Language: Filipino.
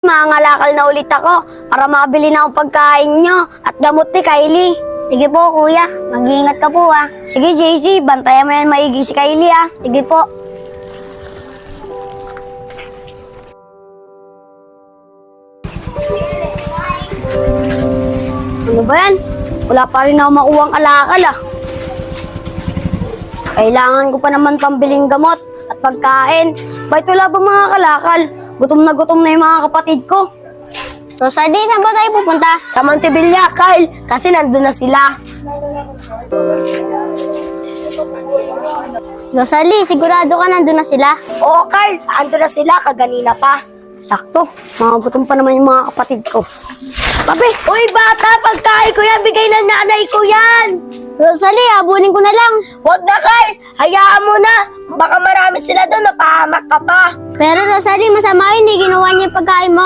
Mangangalakal na ulit ako para makabili na akong pagkain nyo at gamot ni Kylie. Sige po, kuya. Mag-iingat ka po, ah. Sige, JC. Bantayan mo yan maigi si Kylie, ah. Sige po. Ano ba yan? Wala pa rin ako makuhang alakal, ah. Kailangan ko pa naman pambiling gamot at pagkain. Bakit wala ba mga kalakal? Gutom na yung mga kapatid ko. Rosalie, saan ba tayo pupunta? Sa Montevilla, Kyle. Kasi nandun na sila. Rosalie, sigurado ka nandun na sila? Oo, Kyle. Andun na sila kaganina pa. Sakto. Mga gutom pa naman yung mga kapatid ko. Papi! Uy, bata! Pagkain ko yan! Bigay ng nanay ko yan! Rosalie, habulin ko na lang. Huwag na, Kyle! Hayaan mo na! Baka marami sila doon, mapahamak ka pa. Pero Rosalie, masama yun. Ginawa niya yung pagkain mo.